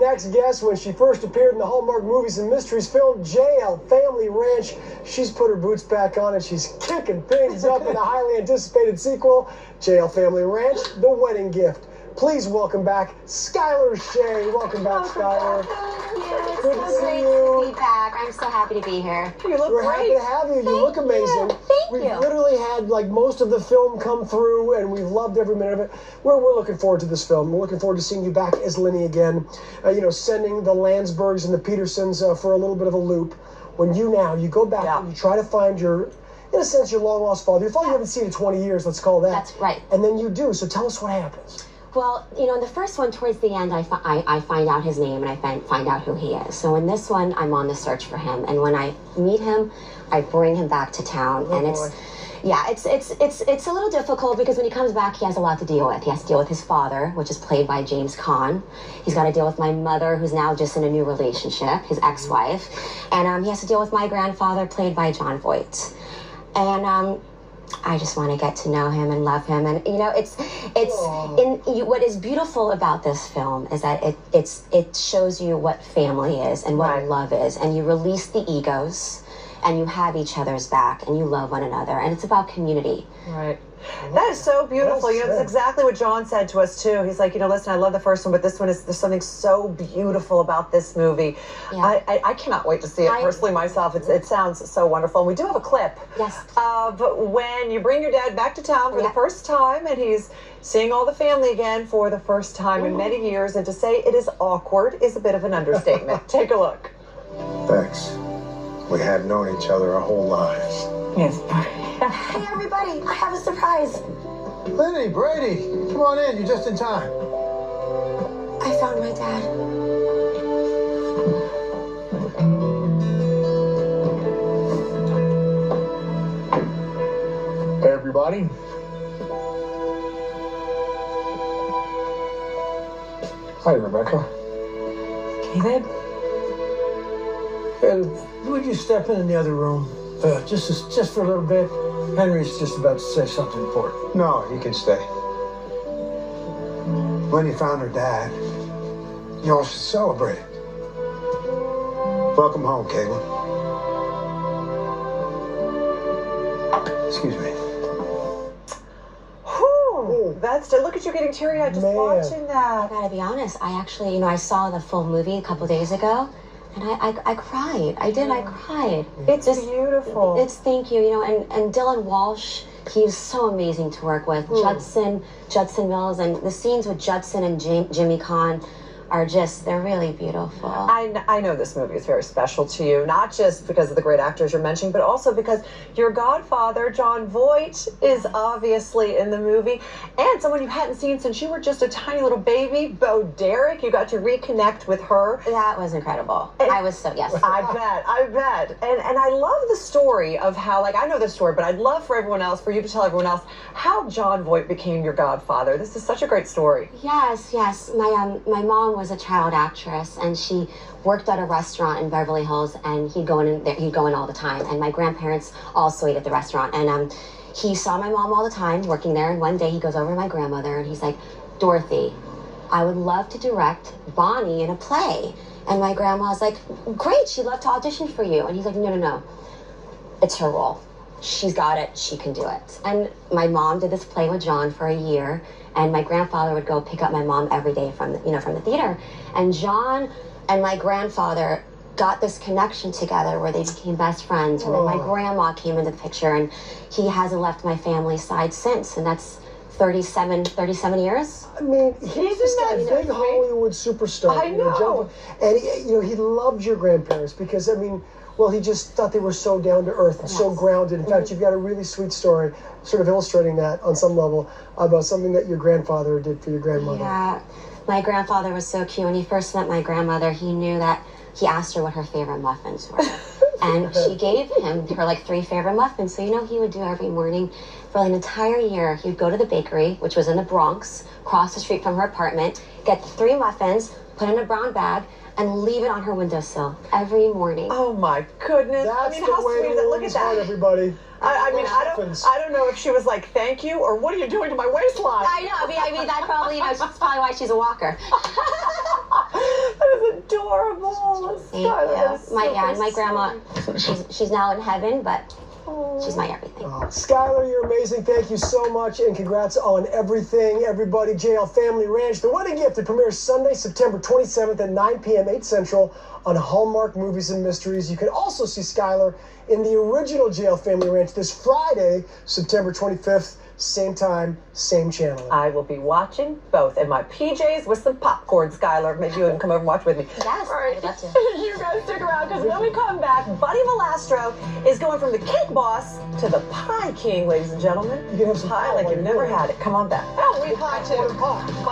next guest when she first appeared in the Hallmark Movies and Mysteries film JL Family Ranch. She's put her boots back on and she's kicking things up in the highly anticipated sequel, JL Family Ranch, The Wedding Gift. Please welcome back Skyler Shaye. Welcome back, Skyler. It's so great to be back. I'm so happy to be here. You look great. We're happy to have you. You look amazing. Thank you. We've literally had like most of the film come through, and we've loved every minute of it. We're looking forward to this film. We're looking forward to seeing you back as Lenny again. Sending the Landsbergs and the Petersons for a little bit of a loop. When you go back and you try to find your, in a sense, your long lost father. Your father you haven't seen in 20 years. Let's call that. That's right. And then you do. So tell us what happens. Well, in the first one, towards the end, I find out his name and I find out who he is. So in this one, I'm on the search for him. And when I meet him, I bring him back to town. Oh, and boy. It's a little difficult because when he comes back, he has a lot to deal with. He has to deal with his father, which is played by James Caan. He's got to deal with my mother, who's now just in a new relationship, his ex-wife. And he has to deal with my grandfather, played by Jon Voight. And I just want to get to know him and love him. And what is beautiful about this film is that it shows you what family is and what love is, and you release the egos and you have each other's back and you love one another, and it's about community. Right. That is so beautiful. That's exactly what John said to us too. He's like, listen, I love the first one, but this one there's something so beautiful about this movie. Yeah. I cannot wait to see it personally myself. It sounds so wonderful. And we do have a clip. Yes. But when you bring your dad back to town for the first time and he's seeing all the family again for the first time in many years, and to say it is awkward is a bit of an understatement. Take a look. Thanks. We have known each other our whole lives. Yes. Hey, everybody, I have a surprise. Lenny, Brady, come on in. You're just in time. I found my dad. Hey, everybody. Hi, Rebecca. David? Hey, would you step in the other room? Just for a little bit. Henry's just about to say something important. No, he can stay. Lenny found her dad. Y'all should celebrate it. Welcome home, Caitlin. Excuse me. Whew, look at you getting teary-eyed just watching that. I gotta be honest, I actually, I saw the full movie a couple days ago. And I cried. I did. I cried. It's beautiful. Thank you. And Dylan Walsh, he's so amazing to work with. Judson Mills, and the scenes with Judson and Jimmy Caan are they're really beautiful. I know this movie is very special to you, not just because of the great actors you're mentioning, but also because your godfather, Jon Voight, is obviously in the movie, and someone you hadn't seen since you were just a tiny little baby, Bo Derek. You got to reconnect with her. That was incredible. I was so, yes. I bet. And I love the story of how, I know the story, but I'd love for you to tell everyone else how Jon Voight became your godfather. This is such a great story. Yes. My mom was a child actress, and she worked at a restaurant in Beverly Hills, and he'd go in all the time. And my grandparents also ate at the restaurant, and he saw my mom all the time working there. And one day he goes over to my grandmother and he's like, Dorothy, I would love to direct Bonnie in a play. And my grandma's like, great, she'd love to audition for you. And he's like, no, it's her role. She's got it, she can do it. And my mom did this play with John for a year, and my grandfather would go pick up my mom every day from the theater. And John and my grandfather got this connection together where they became best friends. And then my grandma came into the picture, and he hasn't left my family's side since. And that's 37 years. I mean, he's just that big Hollywood superstar. I know. And he loved your grandparents because, he just thought they were so down to earth and so grounded. In fact, you've got a really sweet story sort of illustrating that on some level about something that your grandfather did for your grandmother. Yeah, my grandfather was so cute. When he first met my grandmother, he asked her what her favorite muffins were. And she gave him her 3 favorite muffins. So he would do every morning for an entire year. He would go to the bakery, which was in the Bronx, cross the street from her apartment, get 3 muffins, put in a brown bag, and leave it on her windowsill every morning. Oh my goodness! That's how sweet is that? Look at that, everybody. I don't know if she was like, "Thank you," or "What are you doing to my waistline?" I know. That probably, that's probably why she's a walker. That is Skyler, And my grandma, she's now in heaven, but she's my everything. Skyler, you're amazing. Thank you so much, and congrats on everything, everybody. JL Family Ranch, The Wedding Gift. It premieres Sunday, September 27th at 9 p.m., 8 Central on Hallmark Movies and Mysteries. You can also see Skyler in the original JL Family Ranch this Friday, September 25th. Same time, same channel. I will be watching both in my PJs with some popcorn, Skyler. Maybe you can come over and watch with me. Yes, All right. I'd love to. You guys stick around, because when we come back, Buddy Valastro is going from the cake boss to the pie king, ladies and gentlemen. You can have some pie like you've never had it. Come on back. Oh, we pie too. Pie.